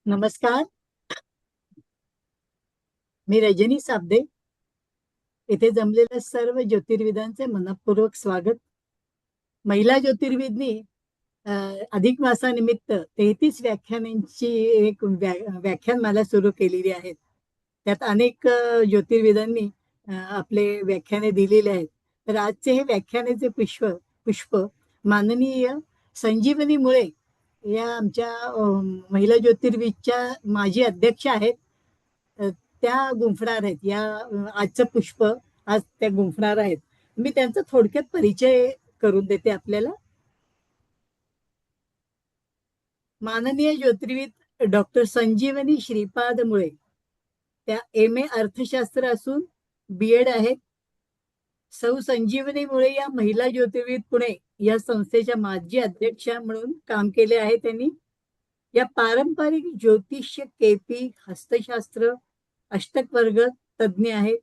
नमस्कार. मी रजनी साबदे. येथे जमलेल्या सर्व ज्योतिर्विदांचे मनपूर्वक स्वागत. महिला ज्योतिर्विदनी अ, अधिक मासानिमित्त 33 व्याख्यानांची एक व्याख्यानमाला सुरू केलेली आहे. त्यात अनेक ज्योतिर्विदांनी आपले व्याख्याने दिलेले आहेत. तर आजचे हे व्याख्यानाचे पुष्प माननीय संजीवनी मुळे या आमच्या महिला ज्योतिर्विदच्या माजी अध्यक्ष आहेत. त्या गुंफणार आहेत या आजचं पुष्प. आज त्या गुंफणार आहेत. मी त्यांचा थोडक्यात परिचय करून देते आपल्याला. माननीय ज्योतिर्विद डॉक्टर संजीवनी श्रीपाद मुळे. त्या MA अर्थशास्त्र असून BEd आहेत. सौ संजीवनी मुळे या महिला ज्योतिर्विद पुणे या संस्थेच्या माजी अध्यक्षा म्हणून काम केले आहे त्यांनी. या पारंपरिक ज्योतिष्य KP हस्तशास्त्र अष्टक वर्ग तज्ञ आहेत.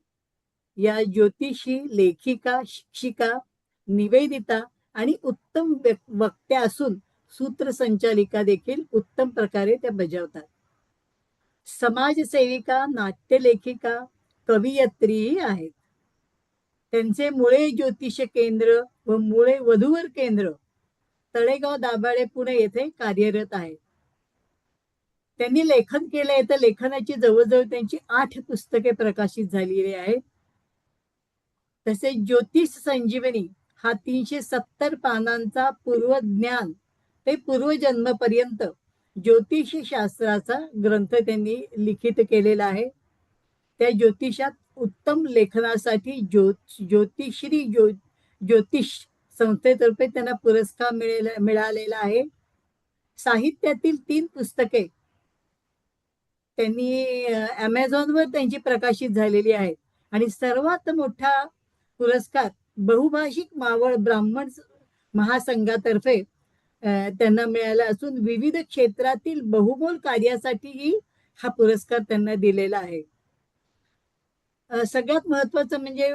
या ज्योतिषी लेखिका शिक्षिका निवेदिता आणि उत्तम वक्त्या असून सूत्रसंचालिका देखील उत्तम प्रकारे त्या बजावतात. समाजसेविका नाट्यलेखिका कवयित्रीही आहेत. त्यांचे मुळे ज्योतिष केंद्र व मुळे वधूवर केंद्र तळेगाव दाभाडे पुणे येथे कार्यरत आहे. त्यांनी लेखन केलंय तर लेखनाची जवळजवळ त्यांची 8 पुस्तके प्रकाशित झालेली आहेत. तसेच ज्योतिष संजीवनी हा 370 पानांचा पूर्वज्ञान ते पूर्वजन्मपर्यंत ज्योतिष शास्त्राचा ग्रंथ त्यांनी लिखित केलेला आहे. त्या ज्योतिषात उत्तम लेखनासाठी ज्योतिश्री ज्योतिष संस्थेतर्फे त्यांना पुरस्कार मिळालेला आहे. साहित्यातील 3 पुस्तके त्यांनी Amazonवर त्यांची प्रकाशित झालेली आहेत. आणि सर्वात मोठा पुरस्कार बहुभाषिक मावळ ब्राह्मण महासंघातर्फे त्यांना मिळाला असून विविध क्षेत्रातील बहुमोल कार्यासाठीही हा पुरस्कार त्यांना दिलेला आहे. सगळ्यात महत्वाचं म्हणजे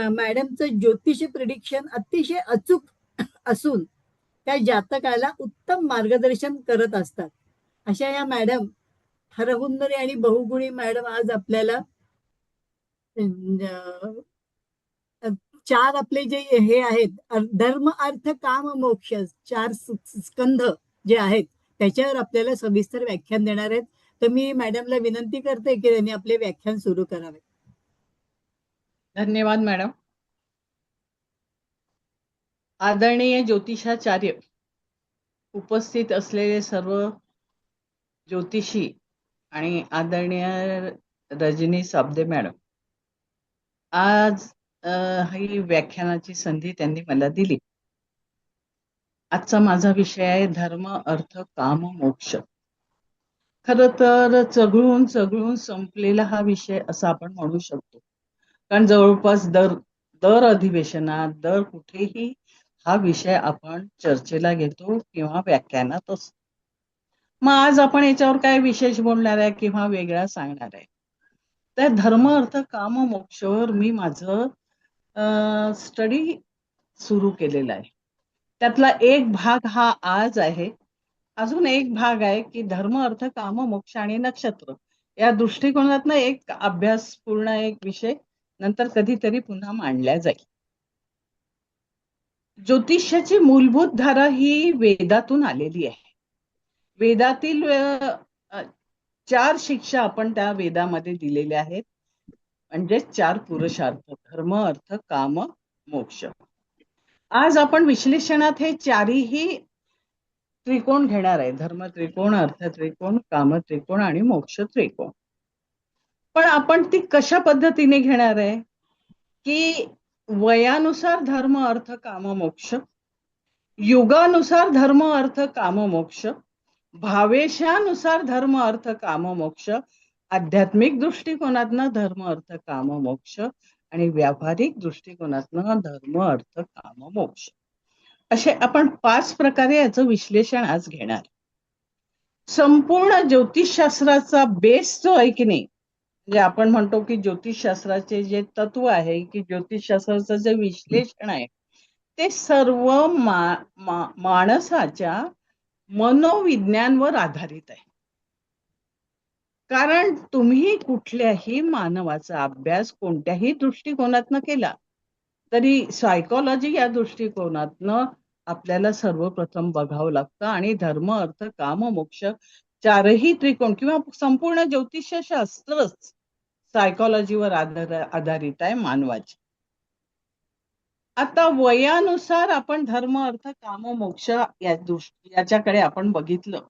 मॅडमचं ज्योतिष प्रिडिक्शन अतिशय अचूक असून त्या जातकाला उत्तम मार्गदर्शन करत असतात. अशा या मॅडम हरहुन्नरी आणि बहुगुणी मॅडम आज आपल्याला 4 आपले जे हे आहेत धर्म अर्थ काम मोक्ष 4 स्कंध जे आहेत त्याच्यावर आपल्याला सविस्तर व्याख्यान देणार आहेत. तर मी मॅडमला विनंती करते की त्यांनी आपले व्याख्यान सुरू करावे. धन्यवाद मॅडम. आदरणीय ज्योतिषाचार्य, उपस्थित असलेले सर्व ज्योतिषी आणि आदरणीय रजनी साबदे मॅडम, आज ही व्याख्यानाची संधी त्यांनी मला दिली. आजचा माझा विषय आहे धर्म अर्थ काम मोक्ष. खर तर चघळून चघळून संपलेला हा विषय असा आपण म्हणू शकतो. कारण जवळपास दर अधिवेशनात दर कुठेही हा विषय आपण चर्चेला घेतो किंवा व्याख्यानात असतो. मग आज आपण याच्यावर काय विशेष बोलणार आहे किंवा वेगळा सांगणार आहे. तर धर्म अर्थ काम मोक्षवर मी माझं स्टडी सुरू केलेला आहे. त्यातला एक भाग हा आज आहे. अजून एक भाग आहे की धर्म अर्थ काम मोक्ष आणि नक्षत्र या दृष्टिकोनातनं एक अभ्यास पूर्ण एक विषय नंतर कधीतरी पुन्हा मांडला जाईल. ज्योतिष्याची मूलभूत धारा ही वेदातून आलेली आहे. वेदातील 4 शिक्षा आपण त्या वेदामध्ये दिलेल्या आहेत. म्हणजे 4 पुरुषार्थ धर्म अर्थ काम मोक्ष. आज आपण विश्लेषणात हे 4ही त्रिकोण घेणार आहे. धर्म त्रिकोण, अर्थ त्रिकोण, काम त्रिकोण आणि मोक्ष त्रिकोण. पण आपण ती कशा पद्धतीने घेणार आहे की वयानुसार धर्म अर्थ काम मोक्ष, युगानुसार धर्म अर्थ काम मोक्ष, भावेशानुसार धर्म अर्थ काम मोक्ष, आध्यात्मिक दृष्टिकोनातनं धर्म अर्थ काम मोक्ष आणि व्यावहारिक दृष्टिकोनातनं धर्म अर्थ काम मोक्ष, असे आपण 5 प्रकारे याचं विश्लेषण आज घेणार. संपूर्ण ज्योतिषशास्त्राचा बेस जो आहे की नाही, म्हणजे आपण म्हणतो की ज्योतिषशास्त्राचे जे तत्व आहे की ज्योतिषशास्त्राचं जे विश्लेषण आहे ते सर्व माणसाच्या मनोविज्ञानवर आधारित आहे. कारण तुम्ही कुठल्याही मानवाचा अभ्यास कोणत्याही दृष्टिकोनातनं केला तरी सायकोलॉजी या दृष्टिकोनातनं आपल्याला सर्वप्रथम बघावं लागतं आणि धर्म अर्थ काम मोक्ष चारही त्रिकोण किंवा संपूर्ण ज्योतिष शास्त्रच सायकोलॉजीवर आधारित आहे मानवाची. आता वयानुसार आपण धर्म अर्थ काम मोक्ष याच्याकडे आपण बघितलं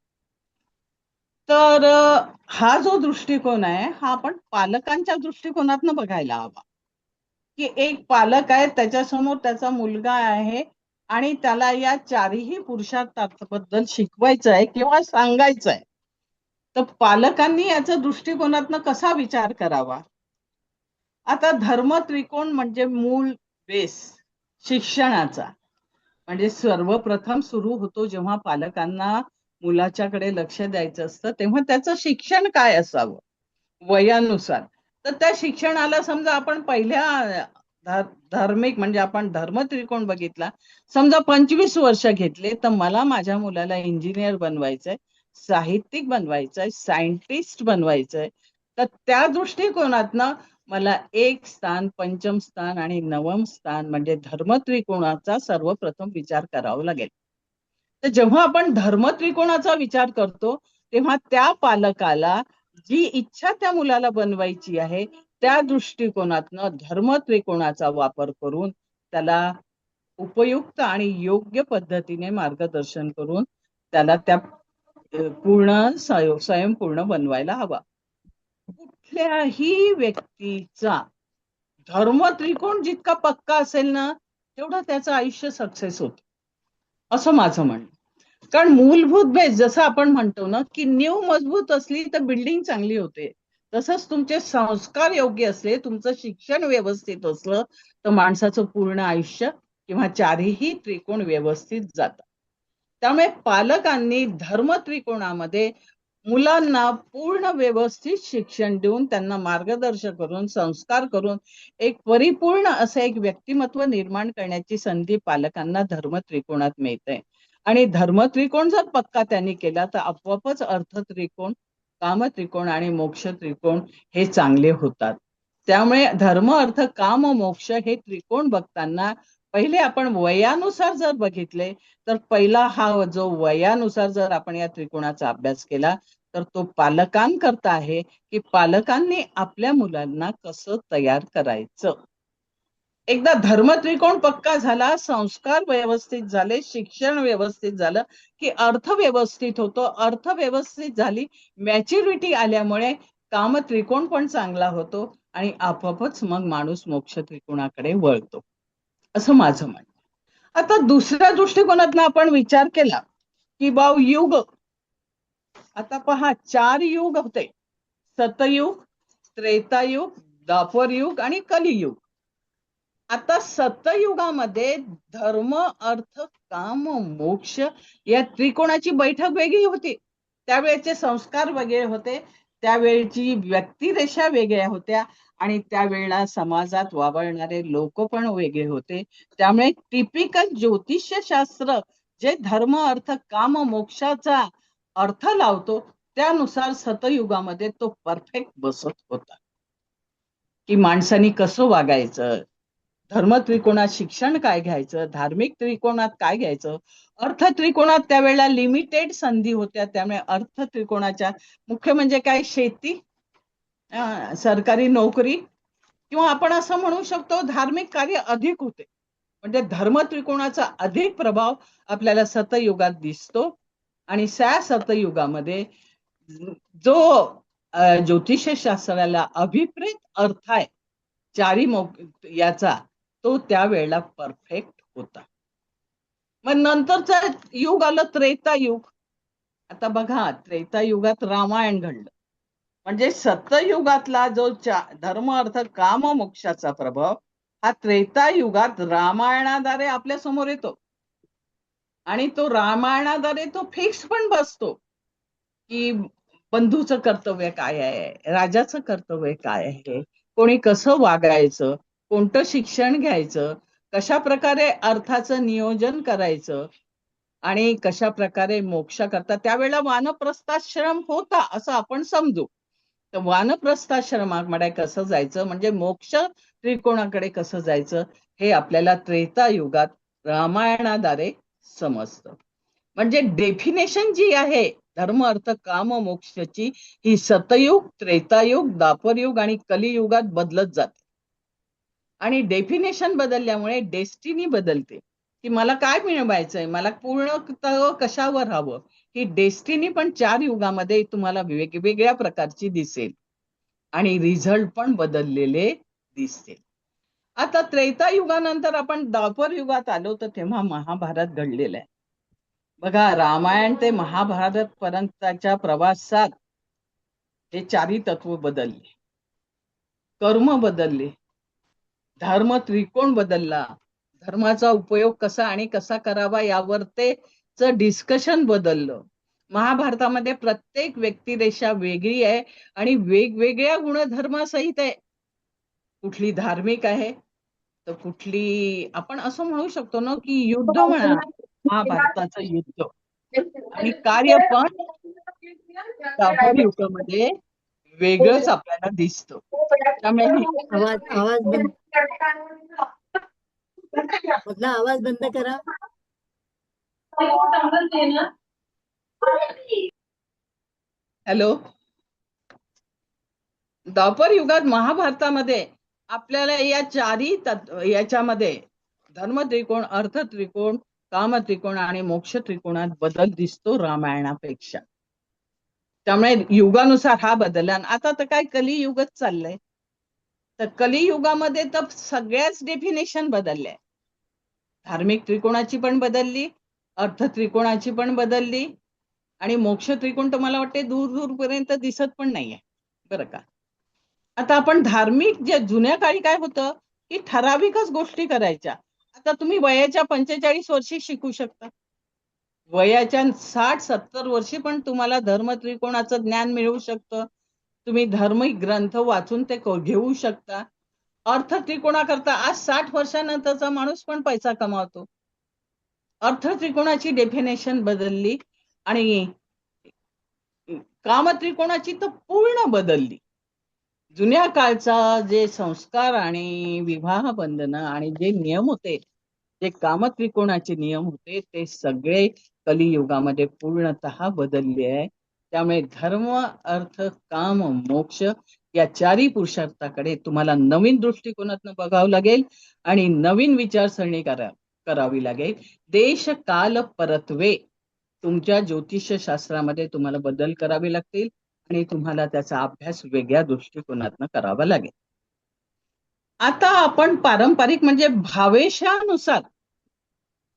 तर हा जो दृष्टिकोन आहे हा आपण पालकांच्या दृष्टिकोनातनं बघायला हवा की एक पालक आहे त्याच्यासमोर त्याचा मुलगा आहे आणि त्याला या चारही पुरुषार्थाबद्दल शिकवायचं आहे किंवा सांगायचं आहे. तर पालकांनी याचा दृष्टिकोनातनं कसा विचार करावा. आता धर्म त्रिकोण म्हणजे मूळ बेस शिक्षणाचा. म्हणजे सर्वप्रथम सुरू होतो जेव्हा पालकांना मुलाच्याकडे लक्ष द्यायचं असतं तेव्हा त्याचं शिक्षण काय असावं वयानुसार. तर त्या शिक्षणाला समजा आपण पहिल्या धार्मिक म्हणजे आपण धर्म त्रिकोण बघितला. समजा 25 वर्ष घेतले तर मला माझ्या मुलाला इंजिनियर बनवायचंय, साहित्यिक बनवायचंय, सायंटिस्ट बनवायचंय. तर त्या दृष्टिकोनातनं मला एक स्थान, पंचम स्थान आणि नवम स्थान म्हणजे धर्म त्रिकोणाचा सर्वप्रथम विचार करावा लागेल. तर जेव्हा आपण धर्म त्रिकोणाचा विचार करतो तेव्हा त्या पालकाला जी इच्छा त्या मुलाला बनवायची आहे त्या दृष्टिकोनातनं धर्म त्रिकोणाचा वापर करून त्याला उपयुक्त आणि योग्य पद्धतीने मार्गदर्शन करून त्याला त्या स्वयंपूर्ण बनवायला हवा. कुठल्याही व्यक्तीचा धर्म त्रिकोण जितका पक्का असेल ना तेवढं त्याचं आयुष्य सक्सेस होत असं माझं म्हणणं. कारण मूलभूत बेस जसं आपण म्हणतो ना की नीव मजबूत असली तर बिल्डिंग चांगली होते, तसंच तुमचे संस्कार योग्य असले, तुमचं शिक्षण व्यवस्थित असलं तर माणसाचं पूर्ण आयुष्य किंवा चारही त्रिकोण व्यवस्थित जातात. त्यामुळे पालकांनी धर्म त्रिकोणामध्ये मुलांना पूर्ण व्यवस्थित शिक्षण देऊन त्यांना मार्गदर्शन करून संस्कार करून एक परिपूर्ण असं एक व्यक्तिमत्व निर्माण करण्याची संधी पालकांना धर्म त्रिकोणात मिळते. आणि धर्म त्रिकोण जर पक्का त्यांनी केला तर आपोआपच अर्थ त्रिकोण, काम त्रिकोण आणि मोक्ष त्रिकोण हे चांगले होतात. त्यामुळे धर्म अर्थ काम मोक्ष हे त्रिकोण बघताना पहिले आपण वयानुसार जर बघितले तर पहिला हा जो वयानुसार जर आपण या त्रिकोणाचा अभ्यास केला तर तो पालकांकरता आहे की पालकांनी आपल्या मुलांना कसं तयार करायचं. एकदा धर्म त्रिकोण पक्का झाला, संस्कार व्यवस्थित झाले, शिक्षण व्यवस्थित झालं की अर्थ व्यवस्थित होतो. अर्थ व्यवस्थित झाली, मॅच्युरिटी आल्यामुळे काम त्रिकोण पण चांगला होतो आणि आपोआपच मग माणूस मोक्ष त्रिकोणाकडे वळतो असं माझं म्हणणं. आता दुसऱ्या दृष्टिकोनातनं आपण विचार केला की बाव युग. आता पहा 4 युग होते, सतयुग, त्रेतायुग, द्वापर युग आणि कलियुग. आता सतयुगामध्ये धर्म अर्थ काम मोक्ष या त्रिकोणाची बैठक वेगळी होती. त्यावेळेचे संस्कार वेगळे होते, त्यावेळची व्यक्तिरेषा वेगळ्या होत्या आणि त्यावेळेला समाजात वावरणारे लोक पण वेगळे होते. त्यामुळे टिपिकल ज्योतिष्य शास्त्र जे धर्म अर्थ काम मोक्षाचा अर्थ लावतो त्यानुसार सतयुगामध्ये तो परफेक्ट बसत होता की माणसाने कसं वागायचं, धर्म त्रिकोणात शिक्षण काय घ्यायचं, धार्मिक त्रिकोणात काय घ्यायचं. अर्थ त्रिकोणात त्यावेळेला लिमिटेड संधी होत्या, त्यामुळे अर्थ त्रिकोणाच्या मुख्य म्हणजे काय, शेती, सरकारी नोकरी किंवा आपण असं म्हणू शकतो धार्मिक कार्य अधिक होते. म्हणजे धर्म त्रिकोणाचा अधिक प्रभाव आपल्याला सतयुगात दिसतो. आणि त्या सतयुगामध्ये जो ज्योतिष शास्त्राला अभिप्रेत अर्थ आहे चारी याचा तो त्यावेळेला परफेक्ट होता. मग नंतरचा युग आलं त्रेतायुग. आता बघा त्रेतायुगात रामायण घडलं. म्हणजे सतयुगातला जो धर्म अर्थ काम मोक्षाचा प्रभाव हा त्रेतायुगात रामायणाद्वारे आपल्या समोर येतो. आणि तो रामायणाद्वारे तो फिक्स पण बसतो की बंधूचं कर्तव्य काय आहे, राजाचं कर्तव्य काय आहे, कोणी कसं वागायचं, कोणतं शिक्षण घ्यायचं, कशा प्रकारे अर्थाचं नियोजन करायचं आणि कशा प्रकारे मोक्ष करता. त्यावेळेला वानप्रस्थाश्रम होता असं आपण समजू. तर वानप्रस्थाश्रमाकडे कसं जायचं, म्हणजे मोक्ष त्रिकोणाकडे कसं जायचं, हे आपल्याला त्रेतायुगात रामायणाद्वारे समजतं. म्हणजे डेफिनेशन जी आहे धर्म अर्थ काम मोक्षची, ही सतयुग, त्रेतायुग, द्वापरयुग आणि कलियुगात बदलत जाते. आणि डेफिनेशन बदलल्यामुळे डेस्टिनी बदलते, की मला काय मिळवायचंय, मला पूर्ण कशावर हवं. ही डेस्टिनी पण 4 युगामध्ये तुम्हाला वेगवेगळ्या प्रकारची दिसेल आणि रिझल्ट पण बदललेले दिसतील. आता त्रेतायुगानंतर आपण द्वापर युगात आलो, तर तेव्हा महाभारत घडलेलं आहे. बघा, रामायण ते महाभारत पर्यंतच्या प्रवासात हे 4ही तत्व बदलले, कर्म बदलले, धर्म त्रिकोण बदलला, धर्माचा उपयोग कसा आणि कसा करावा यावर तेच डिस्कशन बदललं. महाभारतामध्ये प्रत्येक व्यक्तिरेषा वेगळी आहे आणि वेगवेगळ्या गुणधर्मासहित आहे. कुठली धार्मिक आहे, तर कुठली आपण असं म्हणू शकतो ना, की युद्ध म्हणा, महाभारताचं युद्ध आणि कार्य पण द्वापर युगामध्ये वेगळंच आपल्याला दिसतं. त्यामुळे आवाज बंद, मधला आवाज बंद करा. हॅलो, द्वापर युगात महाभारतामध्ये आपल्याला या याच्यामध्ये धर्म त्रिकोण, अर्थ त्रिकोण, काम त्रिकोण आणि मोक्ष त्रिकोणात बदल दिसतो रामायणापेक्षा. त्यामुळे युगानुसार हा बदल. आता तर काय कलियुगच चाललंय, तर कलियुगामध्ये तर सगळ्याच डेफिनेशन बदलल्या. धार्मिक त्रिकोणाची पण बदलली, अर्थ त्रिकोणाची पण बदलली आणि मोक्ष त्रिकोण तर मला वाटते दूर दूरपर्यंत दिसत पण नाहीये, बरं का. आता आपण धार्मिक, जे जुन्या काळी काय होतं, की ठराविकच गोष्टी करायच्या. आता तुम्ही वयाच्या 45 वर्षी शिकू शकता, वयाच्या 60-70 वर्षी पण तुम्हाला धर्म त्रिकोणाचं ज्ञान मिळू शकतं. तुम्ही धार्मिक ग्रंथ वाचून ते घेऊ शकता. अर्थ त्रिकोणाकरता आज 60 वर्षानंतरचा माणूस पण पैसा कमावतो. अर्थ त्रिकोणाची डेफिनेशन बदलली आणि काम त्रिकोणाची तर पूर्ण बदलली. जुन्या काळचा जे संस्कार आणि विवाह बंधन आणि जे नियम होते, जे काम त्रिकोणाचे नियम होते, ते सगळे कलियुगामध्ये पूर्णतः बदलले आहे. त्यामुळे धर्म अर्थ काम मोक्ष या 4ही पुरुषार्थाकडे तुम्हाला नवीन दृष्टिकोनातून बघावं लागेल आणि नवीन विचारसरणी करावी लागेल. देश काल परत्वे, तुमच्या ज्योतिष शास्त्रामध्ये तुम्हाला बदल करावे लागतील आणि तुम्हाला त्याचा अभ्यास वेगळ्या दृष्टिकोनातून करावा लागेल. आता आपण पारंपरिक म्हणजे भावेशानुसार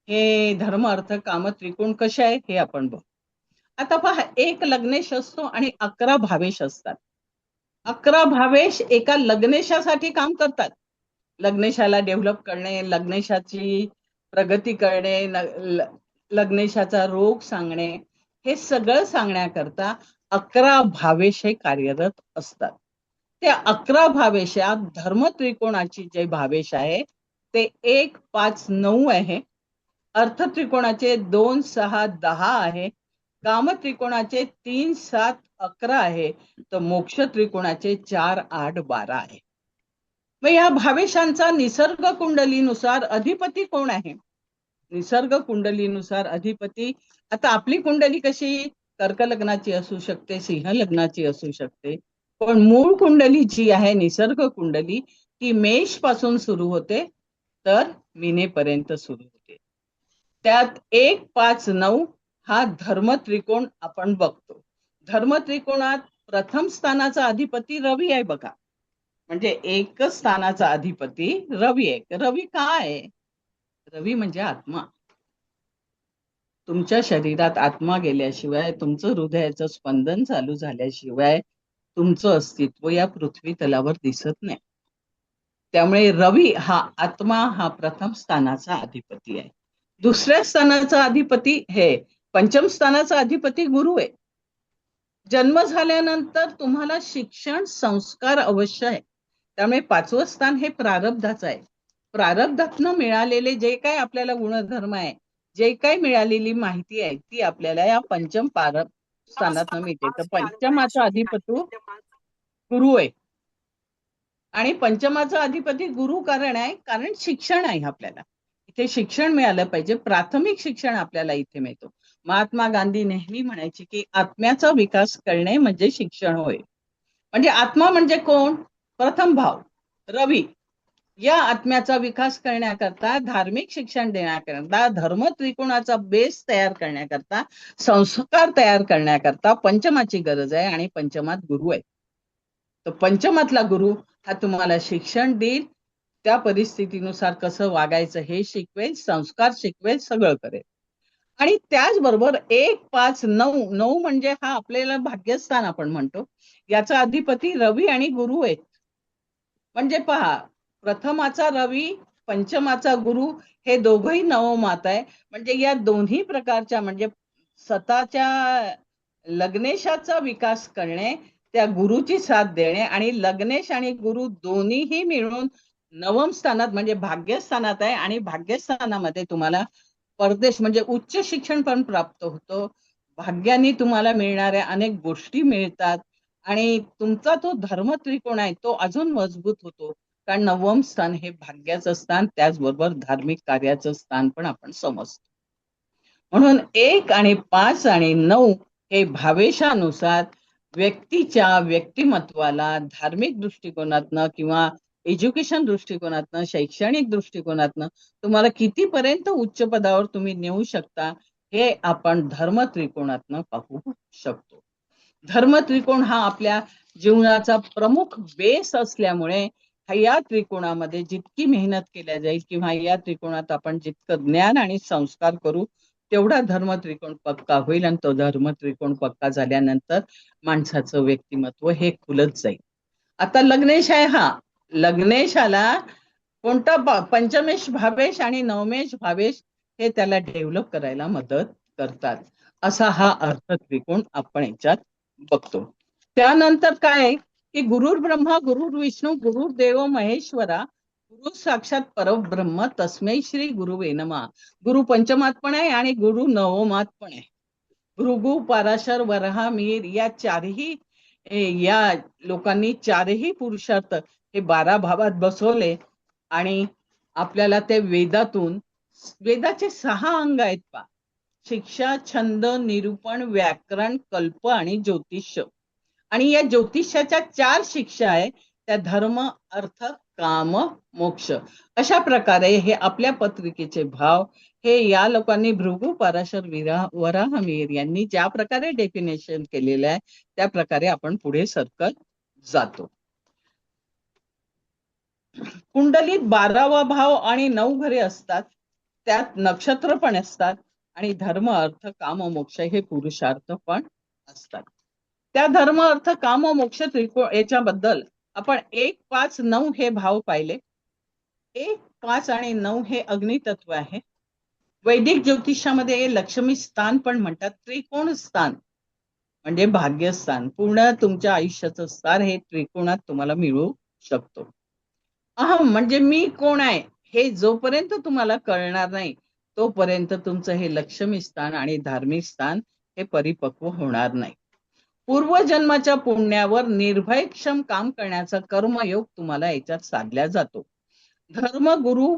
हे धर्म अर्थ काम त्रिकोण कसे आहे हे आपण बघू. आता पहा, एक लग्नेश असतो आणि 11 भावेश असतात. 11 भावेश एका लग्नेशासाठी काम करतात. लग्नेशाला डेव्हलप करणे, लग्नेशाची प्रगती करणे, लग्नेशाचा रोग सांगणे, हे सगळं सांगण्याकरता 11 भावेश हे कार्यरत असतात. त्या 11 भावेशात धर्म त्रिकोणाची जे भावेश आहे ते 1, 5, 9 आहे. अर्थ त्रिकोणाचे 2, 6, 10 आहे. काम त्रिकोणाचे 3, 7, 11 आहे. तर मोक्ष त्रिकोणाचे 4, 8, 12 आहे. मग या भावेशांचा निसर्ग कुंडलीनुसार अधिपती कोण आहे? निसर्ग कुंडलीनुसार अधिपती, आता आपली कुंडली कशी कर्क लग्नाची असू शकते, सिंह लग्नाची असू शकते, पण मूळ कुंडली जी आहे निसर्ग कुंडली, ती मेष पासून सुरू होते तर मीनेपर्यंत सुरू होते. त्यात 1, 5, 9 हा धर्म त्रिकोण आपण बघतो. धर्म त्रिकोणात प्रथम स्थानाचा अधिपती रवी आहे बघा. म्हणजे एकच स्थानाचा अधिपती रवी आहे. रवी काय आहे? रवी म्हणजे आत्मा. तुमच्या शरीरात आत्मा गेल्याशिवाय, तुमचं हृदयाचं स्पंदन चालू झाल्याशिवाय तुमचं अस्तित्व या पृथ्वी तलावर दिसत नाही. त्यामुळे रवी हा आत्मा हा प्रथम स्थानाचा अधिपती आहे. दुसऱ्या स्थानाचा अधिपती हे पंचम स्थानाचा अधिपती गुरु आहे. जन्म झाल्यानंतर तुम्हाला शिक्षण संस्कार अवश्य आहे. त्यामुळे 5वं स्थान हे प्रारब्धाचं आहे. प्रारब्धातनं मिळालेले जे काय आपल्याला गुणधर्म आहे, जे काही मिळालेली माहिती आहे, ती आपल्याला या पंचम स्थानातनं मिळते. तर पंचमाचा अधिपती गुरु आहे. आणि पंचमाचा अधिपती गुरु कारण शिक्षण आहे. आपल्याला इथे शिक्षण मिळालं पाहिजे. प्राथमिक शिक्षण आपल्याला इथे मिळतो. महात्मा गांधी नेहमी म्हणायचे की आत्म्याचा विकास करणे म्हणजे शिक्षण होय. म्हणजे आत्मा म्हणजे कोण? प्रथम भाव रवी. या आत्म्याचा विकास करण्याकरता, धार्मिक शिक्षण देण्याकरता, धर्म त्रिकोणाचा बेस तयार करण्याकरता, संस्कार तयार करण्याकरता पंचमाची गरज आहे. आणि पंचमात गुरु आहे. तर पंचमातला गुरु हा तुम्हाला शिक्षण देईल, त्या परिस्थितीनुसार कसं वागायचं हे शिकवेल, संस्कार शिकवेल, सगळं करेल. आणि त्याचबरोबर 1, 5, 9, 9 म्हणजे हा आपल्याला भाग्यस्थान आपण म्हणतो. याचा अधिपती रवी आणि गुरु आहे. म्हणजे पहा, प्रथमाचा रवी, पंचमाचा गुरु, हे दोघही नवमात आहे. म्हणजे या दोन्ही प्रकारच्या, म्हणजे स्वतःच्या लग्नेशाचा विकास करणे, त्या गुरुची साथ देणे, आणि लग्नेश आणि गुरु दोन्हीही मिळून नवम स्थानात म्हणजे भाग्यस्थानात आहे. आणि भाग्यस्थानामध्ये तुम्हाला परदेश म्हणजे उच्च शिक्षण पण प्राप्त होतं. भाग्याने तुम्हाला मिळणाऱ्या अनेक गोष्टी मिळतात. आणि तुमचा तो धर्म त्रिकोण आहे तो अजून मजबूत होतो. कारण नवम स्थान हे भाग्याचं स्थान, त्याचबरोबर धार्मिक कार्याचं स्थान पण आपण समजतो. म्हणून 1, 5 आणि 9 हे भावेशानुसार व्यक्तीच्या व्यक्तिमत्वाला धार्मिक दृष्टिकोनातनं किंवा एज्युकेशन दृष्टिकोनातनं, शैक्षणिक दृष्टिकोनातनं तुम्हाला कितीपर्यंत उच्च पदावर तुम्ही नेऊ शकता हे आपण धर्म त्रिकोणातनं पाहू शकतो. धर्म त्रिकोण हा आपल्या जीवनाचा प्रमुख बेस असल्यामुळे या त्रिकोणामध्ये जितकी मेहनत केल्या जाईल किंवा या त्रिकोणात आपण जितकं ज्ञान आणि संस्कार करू तेवढा धर्म त्रिकोण पक्का होईल. आणि तो धर्म त्रिकोण पक्का झाल्यानंतर माणसाचं व्यक्तिमत्व हे खुलत जाईल. आता लग्नेश आहे. हा लग्नेशाला कोणता पंचमेश भावेश आणि नवमेश भावेश हे त्याला डेव्हलप करायला मदत करतात. असा हा अर्थ त्रिकोण आपण याच्यात बघतो. त्यानंतर काय की गुरुर ब्रह्मा गुरुर विष्णू गुरुर देव महेश्वरा गुरु साक्षात परब्रह्म तस्मै श्री गुरुवे नमः. गुरु पंचमात पण आहे आणि गुरु नवमात पण आहे. भृगु पराशर वराह मिहीर या चारही या लोकांनी चारही पुरुषार्थ हे 12 भावात बसवले. आणि आपल्याला ते वेदातून, वेदाचे 6 अंग आहेत पा, शिक्षा, छंद, निरूपण, व्याकरण, कल्प आणि ज्योतिष. आणि या ज्योतिषाच्या 4 शिक्षा आहे त्या धर्म, अर्थ, काम, मोक्ष. अशा प्रकारे हे आपल्या पत्रिकेचे भाव हे या लोकांनी भृगु पराशर वराहमिहीर यांनी ज्या प्रकारे डेफिनेशन केलेलं आहे त्या प्रकारे आपण पुढे सरकत जातो. कुंडलीत 12वा भाव आणि 9 घरे असतात. त्यात नक्षत्र पण असतात. आणि धर्म, अर्थ, काम, मोक्ष हे पुरुषार्थ पण असतात. त्या धर्म, अर्थ, काम, मोक्ष त्रिकोण याच्याबद्दल आपण 1, 5, 9 हे भाव पाहिले. 1, 5 आणि 9 हे अग्नितत्व आहे. वैदिक ज्योतिषामध्ये लक्ष्मी स्थान पण म्हणतात. त्रिकोण स्थान म्हणजे भाग्यस्थान. पूर्ण तुमच्या आयुष्याचं सार हे त्रिकोणात तुम्हाला मिळू शकतो. अहम म्हणजे मी कोण आहे हे जोपर्यंत तुम्हाला कळणार नाही तोपर्यंत तुमचं हे लक्ष्मी स्थान आणि धार्मिक स्थान हे परिपक्व होणार नाही. पूर्वजन्माच्या पुण्यावर निर्भयक्षम काम करण्याचा कर्मयोग तुम्हाला याच्यात साधला जातो. धर्म, गुरु,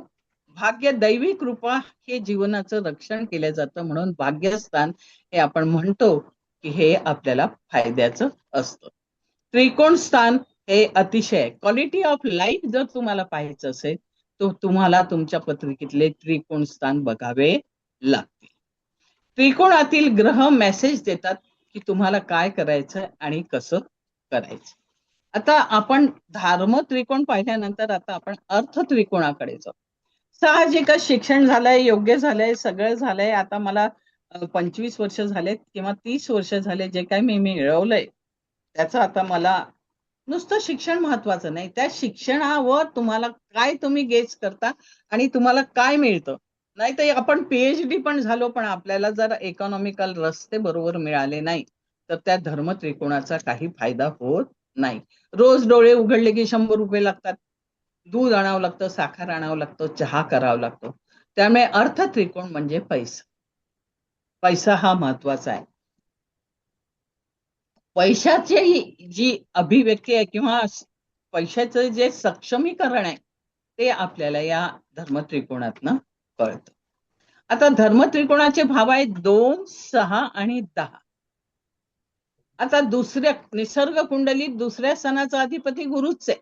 भाग्य, दैवी कृपा हे जीवनाचं रक्षण केलं जातं. म्हणून भाग्यस्थान हे आपण म्हणतो की हे आपल्याला फायद्याचं असतं. त्रिकोण स्थान हे अतिशय क्वालिटी ऑफ लाईफ जर तुम्हाला पाहायचं असेल तर तुम्हाला तुमच्या पत्रिकेतले त्रिकोण स्थान बघावे लागतील. त्रिकोणातील ग्रह मेसेज देतात की तुम्हाला काय करायचं आणि कसं करायचं. आता आपण धर्म त्रिकोण पाहिल्यानंतर आता आपण अर्थ त्रिकोणाकडे जाऊ. साहजिकच शिक्षण झालंय, योग्य झालंय, सगळं झालंय. आता मला 25 वर्ष झालेत किंवा 30 वर्ष झाले, जे काही मी मिळवलंय त्याचं आता मला नुसतं शिक्षण महत्वाचं नाही, त्या शिक्षणावर तुम्हाला काय तुम्ही गेस करता आणि तुम्हाला काय मिळतं. नाही तर आपण पीएचडी पण झालो पण आपल्याला जर इकॉनॉमिकल रस्ते बरोबर मिळाले नाही तर त्या धर्म त्रिकोणाचा काही फायदा होत नाही. रोज डोळे उघडले की 100 रुपये लागतात. दूध आणावं लागतं, साखर आणावं लागतं, चहा करावा लागतो. त्यामुळे अर्थ त्रिकोण म्हणजे पैसा. पैसा हा महत्वाचा आहे. पैशाची जी अभिव्यक्ती आहे किंवा पैशाचं जे सक्षमीकरण आहे ते आपल्याला या धर्मत्रिकोणातनं कळतं. आता धर्मत्रिकोणाचे भाव आहेत 2, 6 आणि 10. आता दुसऱ्या निसर्ग कुंडलीत दुसऱ्या स्थानाचा अधिपती गुरुच आहे.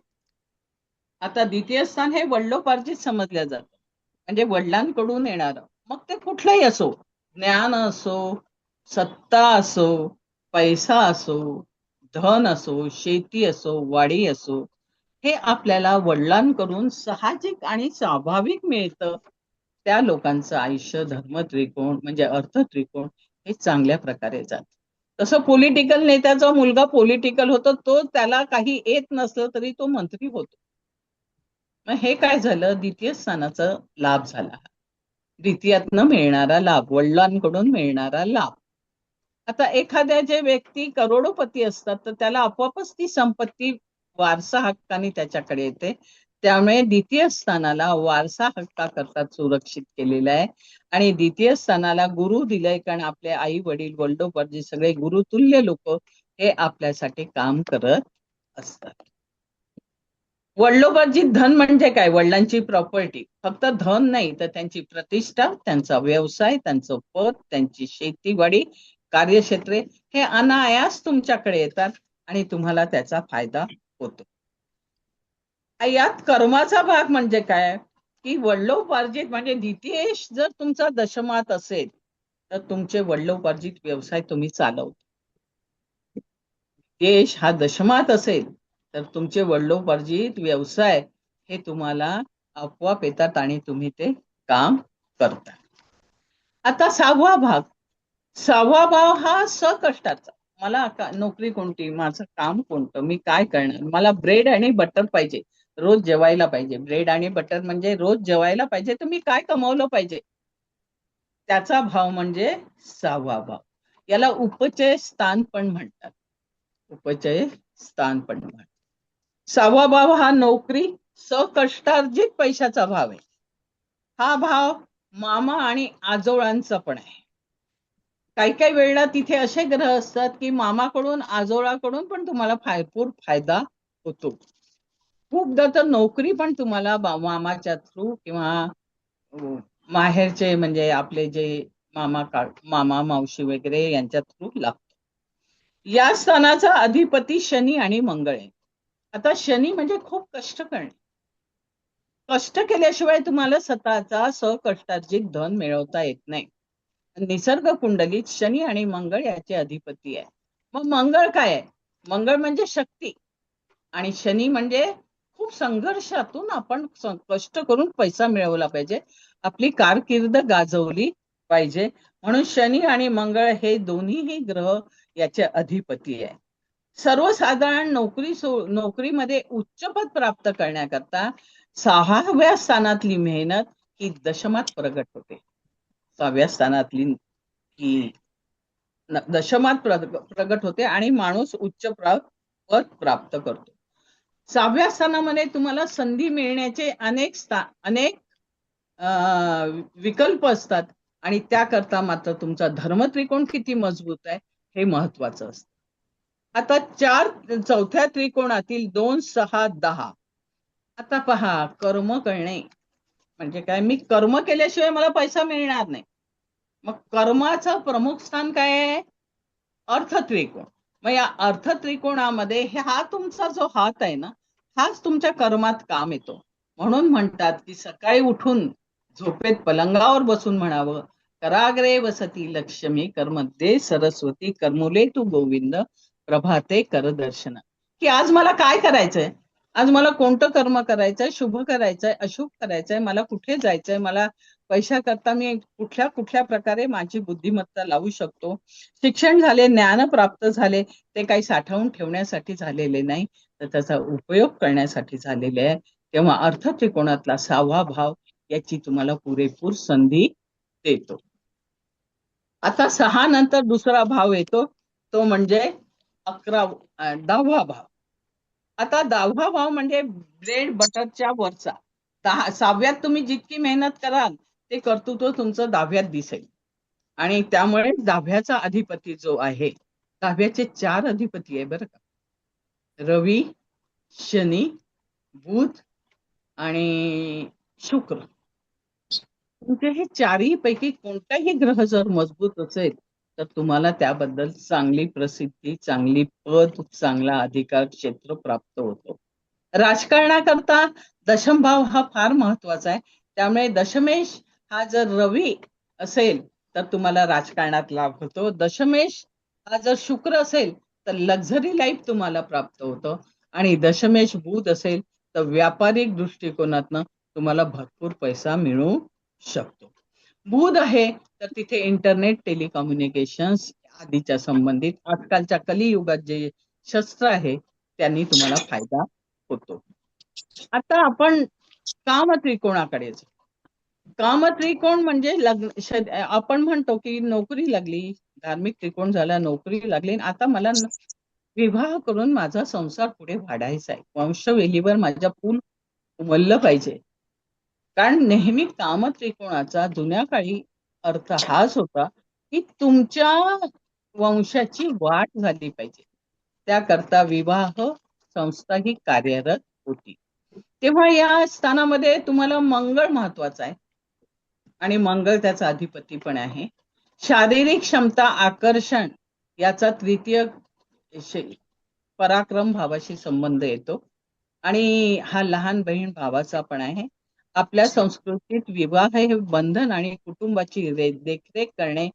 आता द्वितीय स्थान हे वडिलोपार्जित समजलं जातं, म्हणजे वडिलांकडून येणार, मग ते कुठलंही असो, ज्ञान असो, सत्ता असो, पैसा असो, धन असो, शेती असो, वाडी असो, हे आपल्याला वडिलांकडून साहजिक आणि स्वाभाविक मिळतं. त्या लोकांचं आयुष्य धर्म त्रिकोण म्हणजे अर्थ त्रिकोण हे चांगल्या प्रकारे जात. तसं पॉलिटिकल नेत्याचा मुलगा पॉलिटिकल होतो, तो त्याला काही येत नसलं तरी तो मंत्री होतो. मग हे काय झालं, द्वितीय स्थानाचा लाभ झाला, द्वितीयातनं मिळणारा लाभ, वडिलांकडून मिळणारा लाभ. आता एखाद्या जे व्यक्ती करोडोपती असतात तर त्याला आपोआपच ती संपत्ती वारसा हक्काने त्याच्याकडे येते. त्यामुळे द्वितीय स्थानाला वारसा हक्काकरता सुरक्षित केलेलं आहे. आणि द्वितीय स्थानाला गुरु दिलंय, कारण आपले आई वडील वडिलोपार्जित सगळे गुरुतुल्य लोक हे आपल्यासाठी काम करत असतात. वडिलोपार्जित धन म्हणजे काय, वडिलांची प्रॉपर्टी, फक्त धन नाही तर त्यांची प्रतिष्ठा, त्यांचा व्यवसाय, त्यांचं पद, त्यांची शेतीवाडी, कार्यक्षेत्रे हे अनायास तुमच्याकडे येतात आणि तुम्हाला त्याचा फायदा होतो. यात कर्माचा भाग म्हणजे काय, की वडिलोपार्जित म्हणजे द्वितीय जर तुमचा दशमात असेल तर तुमचे वडिलोपार्जित व्यवसाय तुम्ही चालवता. देश हा दशमात असेल तर तुमचे वडिलोपार्जित व्यवसाय हे तुम्हाला आपोआप येतात आणि तुम्ही ते काम करता. आता 6वा भाग, 6वा भाव हा सकष्टाचा. मला नोकरी कोणती, माझं काम कोणतं, मी काय करणार, मला ब्रेड आणि बटर पाहिजे, रोज जेवायला पाहिजे, ब्रेड आणि बटर म्हणजे रोज जेवायला पाहिजे, तर मी काय कमवलं पाहिजे, त्याचा भाव म्हणजे 6वा भाव. याला उपचय स्थान पण म्हणतात, उपचय स्थान पण म्हणतात. 6वा भाव हा नोकरी सकष्टार्जित पैशाचा भाव आहे. हा भाव मामा आणि आजोळांचा पण आहे. काही काही वेळेला तिथे असे ग्रह असतात की मामाकडून आजोळाकडून पण तुम्हाला भरपूर फायदा होतो. खूपदा तर नोकरी पण तुम्हाला मामाच्या थ्रू किंवा माहेरचे म्हणजे आपले जे मामा मावशी वगैरे यांच्या थ्रू लागतो. या स्थानाचा अधिपती शनी आणि मंगळ आहे. आता शनी म्हणजे खूप कष्ट करणे, कष्ट केल्याशिवाय तुम्हाला स्वतःचा सकष्टार्जित धन मिळवता येत नाही. निसर्ग कुंडलीत शनी आणि मंगळ याचे अधिपती आहे. मग मंगळ काय आहे, मंगळ म्हणजे शक्ती आणि शनी म्हणजे खूप संघर्षातून आपण कष्ट करून पैसा मिळवला पाहिजे, आपली कारकीर्द गाजवली पाहिजे. म्हणून शनी आणि मंगळ हे दोन्हीही ग्रह याचे अधिपती आहे. सर्वसाधारण नोकरीमध्ये उच्चपद प्राप्त करण्याकरता 6व्या स्थानातली मेहनत ही दशमात प्रगट होते. 6व्या स्थानातली ही दशमात प्रगट होते आणि माणूस उच्च पद प्राप्त करतो. 6व्या स्थानामध्ये तुम्हाला संधी मिळण्याचे अनेक विकल्प असतात आणि त्याकरता मात्र तुमचा धर्मत्रिकोण किती मजबूत आहे हे महत्वाचं असतं. आता चौथ्या त्रिकोणातील 2, 6, 10. आता पहा, कर्म करणे म्हणजे काय, मी कर्म केल्याशिवाय मला पैसा मिळणार नाही. मग कर्माचं प्रमुख स्थान काय आहे, अर्थ त्रिकोण. मग या अर्थ त्रिकोणामध्ये हा तुमचा जो हात आहे ना, हाच तुमच्या कर्मात काम येतो. म्हणून म्हणतात की सकाळी उठून झोपेत पलंगावर बसून म्हणावं, कराग्रे वसती लक्ष्मी, कर्मध्ये सरस्वती, कर्मुले तू गोविंद, प्रभाते कर दर्शन. की आज मला काय करायचंय, आज मला कोणतं कर्म करायचंय, शुभ करायचंय, अशुभ करायचंय, मला कुठे जायचंय, मला पैशाकरता मी कुठल्या कुठल्या प्रकारे माझी बुद्धिमत्ता लावू शकतो. शिक्षण झाले, ज्ञान प्राप्त झाले, ते काही साठवून ठेवण्यासाठी झालेले नाही तर त्याचा उपयोग करण्यासाठी झालेले आहे. तेव्हा अर्थ त्रिकोणातला 6वा भाव याची तुम्हाला पुरेपूर संधी देतो. आता 6 नंतर दुसरा भाव येतो, तो म्हणजे 10वा भाव. आता 10वा भाव म्हणजे ब्रेड बटरच्या वरचा. 6व्यात तुम्ही जितकी मेहनत कराल ते कर्तृत्व तुमचं 10व्यात दिसेल आणि त्यामुळे 10व्याचा अधिपती जो आहे काव्याचे 4 अधिपती आहे बरं का. रवी, शनी, बुध आणि शुक्र. म्हणजे हे चारही पैकी कोणताही ग्रह जर मजबूत असेल तर तुम्हाला त्याबद्दल चांगली प्रसिद्धी, चांगली पद, चांगला अधिकार क्षेत्र प्राप्त होतो. राजकारणाकरता दशम भाव हा फार महत्वाचा आहे. त्यामुळे दशमेश हा जर रवी असेल तर तुम्हाला राजकारणात लाभ होतो. दशमेश हा जर शुक्र असेल तर लक्झरी लाईफ तुम्हाला प्राप्त होतं. आणि दशमेश बुध असेल तर व्यापारिक दृष्टिकोनातनं तुम्हाला भरपूर पैसा मिळू शकतो. बुध आहे तर तिथे इंटरनेट, टेलिकम्युनिकेशन्स आदीच्या संबंधित आजकालच्या कलियुगात जे शस्त्र आहे त्यांनी तुम्हाला फायदा होतो. आता आपण कामत्रिकोणाकडे जाऊ. कामत्रिकोण म्हणजे आपण म्हणतो की नोकरी लागली, धार्मिक त्रिकोण झाला, नोकरी लागली, आता मला विवाह करून माझा संसार पुढे वाढायचा आहे, वंशवेलीवर माझ्या पूल उमललं पाहिजे. कारण नेहमी कामत्रिकोणाचा जुन्या काळी अर्थ हाच होता की तुमच्या वंशाची वाढ झाली पाहिजे, त्याकरता विवाह संस्था ही कार्यरत होती. तेव्हा या स्थानामध्ये तुम्हाला मंगळ महत्वाचा आहे आणि मंगळ त्याचा अधिपती पण आहे. शारीरिक क्षमता, आकर्षण याचा तृतीय पराक्रम भावाशी संबंध येतो आणि हा लहान बहीण भावाचा पण आहे. आपल्या संस्कृतीत विवाह हे बंधन आणि कुटुंबाची देखरेख करणे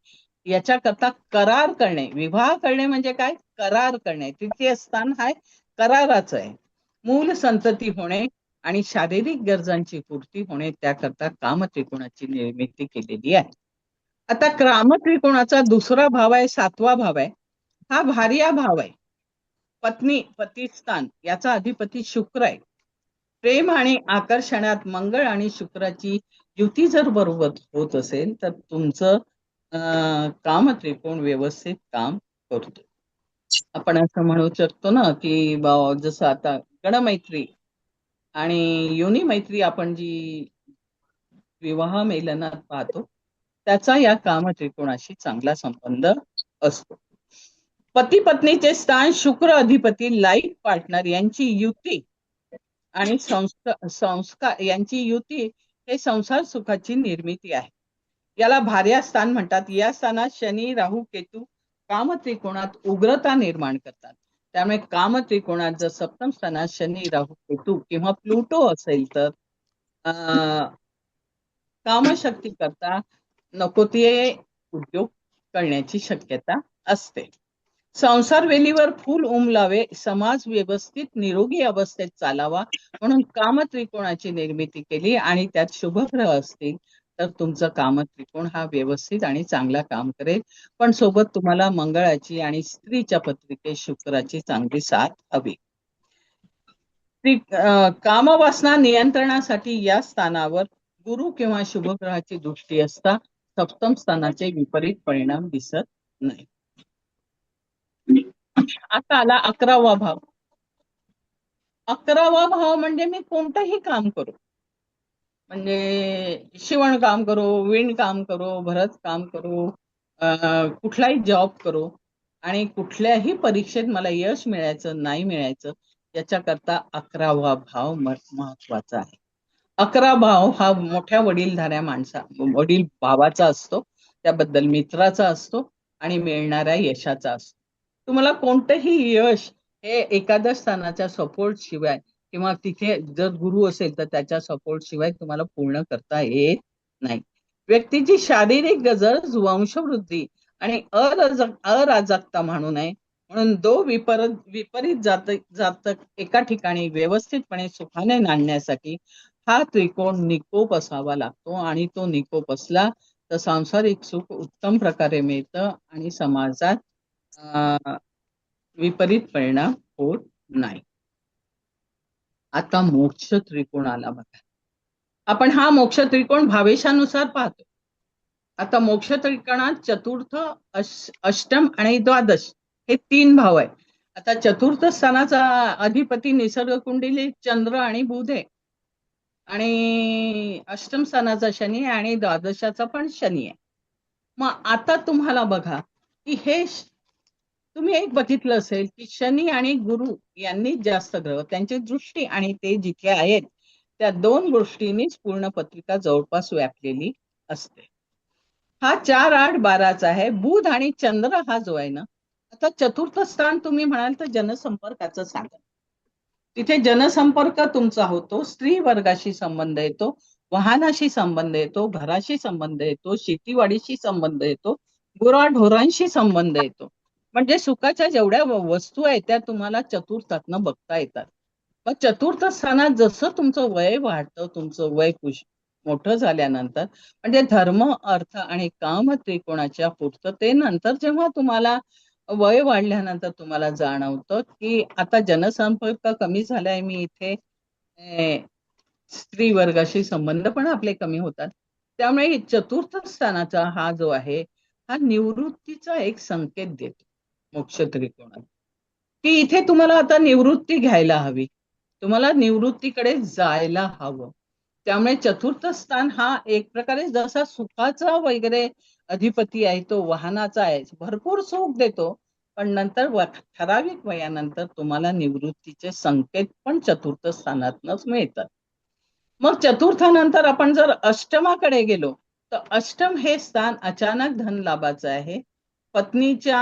याच्याकरता करार करणे. विवाह करणे म्हणजे काय? करार करणे. तृतीय स्थान हा कराराचं आहे. मूल संतती होणे आणि शारीरिक गरजांची पूर्ती होणे त्याकरता कामत्रिकोणाची निर्मिती केलेली आहे. आता कामत्रिकोणाचा दुसरा भाव आहे, 7वा भाव आहे, हा भार्या भाव आहे. पत्नी, पतिस्थान याचा अधिपती शुक्र आहे. प्रेम आणि आकर्षणात मंगळ आणि शुक्राची युती जर बरोबर होत असेल तर तुमचं कामत्रिकोण व्यवस्थित काम करतो. आपण असं म्हणू शकतो ना की जसं आता गणमैत्री आणि योनी मैत्री आपण जी विवाह मेलनात पाहतो त्याचा या कामत्रिकोणाशी चांगला संबंध असतो. पती पत्नीचे स्थान, शुक्र अधिपती, लाईफ पार्टनर यांची युती आणि संस्कार यांची युती हे संसार सुखाची निर्मिती आहे. याला भार्या स्थान म्हणतात. या स्थानात शनी, राहू, केतू कामत्रिकोणात उग्रता निर्माण करतात. त्यामुळे कामत्रिकोणात जर सप्तम स्थानात शनी, राहू, केतू किंवा प्लुटो असेल तर कामशक्ती करता नको ते उद्योग करण्याची शक्यता असते. संसार वेलीवर फूल उमलावे, समाज व्यवस्थित निरोगी अवस्थेत चालावा म्हणून कामत्रिकोणाची निर्मिती केली आणि त्यात शुभग्रह असतील तर तुमचं कामत्रिकोण हा व्यवस्थित आणि चांगला काम करेल. पण सोबत तुम्हाला मंगळाची आणि स्त्रीच्या पत्रिकेत शुक्राची चांगली साथ हवी. कामवासना नियंत्रणासाठी या स्थानावर गुरु किंवा शुभग्रहाची दृष्टी असता सप्तम स्थानाचे विपरीत परिणाम दिसत नाही. आता आला 11वा भाव. 11वा भाव म्हणजे मी कोणतंही काम करू, म्हणजे शिवण काम करू, विण काम करू, भरत काम करू, कुठलाही जॉब करू आणि कुठल्याही परीक्षेत मला यश मिळायचं नाही मिळायचं याच्याकरता 11वा भाव महत्वाचा आहे. 11 भाव हा मोठ्या वडीलधाऱ्या वडील भावाचा असतो, त्याबद्दल मित्राचा असतो आणि मिळणाऱ्या यशाचा असतो. तुम्हाला कोणतंही यश हे एकादश स्थानाच्या सपोर्ट शिवाय किंवा तिथे जर गुरु असेल तर त्याच्या सपोर्ट शिवाय तुम्हाला पूर्ण करता येत नाही. व्यक्तीची शारीरिक गरज, वंशवृद्धी आणि अराजकता म्हणू नये म्हणून विपरीत जातक एका ठिकाणी व्यवस्थितपणे सुखाने नांदण्यासाठी हा त्रिकोण निकोप असावा लागतो आणि तो निकोप असला तर सांसारिक सुख उत्तम प्रकारे मिळतं आणि समाजात विपरीत परिणाम होत नाही. आता मोक्ष त्रिकोण आला बघा. आपण हा मोक्ष त्रिकोण भावेशानुसार पाहतो. आता मोक्ष त्रिकोणात चतुर्थ, अष्टम आणि द्वादश हे 3 भाव आहेत. आता चतुर्थ स्थानाचा अधिपती निसर्ग कुंडली चंद्र आणि बुध आहे आणि अष्टम स्थानाचा शनी आणि द्वादशाचा पण शनी आहे. मग आता तुम्हाला बघा की हे तुम्ही एक बघितलं असेल की शनी आणि गुरु यांनी जास्त ग्रह, त्यांची दृष्टी आणि ते जिथे आहेत त्या दोन गोष्टींनीच पूर्ण पत्रिका जवळपास व्यापलेली असते. हा 4, 8, 12चा आहे. बुध आणि चंद्र हा जो आहे ना, आता चतुर्थ स्थान तुम्ही म्हणाल तर जनसंपर्काचं साधन. तिथे जनसंपर्क तुमचा होतो, स्त्री वर्गाशी संबंध येतो, वाहनाशी संबंध येतो, घराशी संबंध येतो, शेतीवाडीशी संबंध येतो, गुराढोरांशी संबंध येतो. म्हणजे सुखाच्या जेवढ्या वस्तू आहेत त्या तुम्हाला चतुर्थातनं बघता येतात. मग चतुर्थ स्थानात जसं तुमचं वय वाढतं, तुमचं वय मोठं झाल्यानंतर म्हणजे धर्म, अर्थ आणि काम त्रिकोणाच्या पूर्ततेनंतर जेव्हा तुम्हाला वय वाढल्यानंतर तुम्हाला जाणवतं की आता जनसंपर्क कमी झालाय, मी इथे स्त्री वर्गाशी संबंध पण आपले कमी होतात. त्यामुळे चतुर्थ स्थानाचा हा जो आहे हा निवृत्तीचा एक संकेत देतो मोक्ष त्रिकोणात, की इथे तुम्हाला आता निवृत्ती घ्यायला हवी, तुम्हाला निवृत्तीकडे जायला हवं. त्यामुळे चतुर्थ स्थान हा एक प्रकारे जसा सुखाचा वगैरे अधिपती आहे, तो वाहनाचा आहे, भरपूर सुख देतो, पण नंतर ठराविक वयानंतर तुम्हाला निवृत्तीचे संकेत पण चतुर्थ स्थानातनच मिळतात. मग चतुर्थानंतर आपण जर अष्टमाकडे गेलो तर अष्टम हे स्थान अचानक धन लाभाचं आहे, पत्नीच्या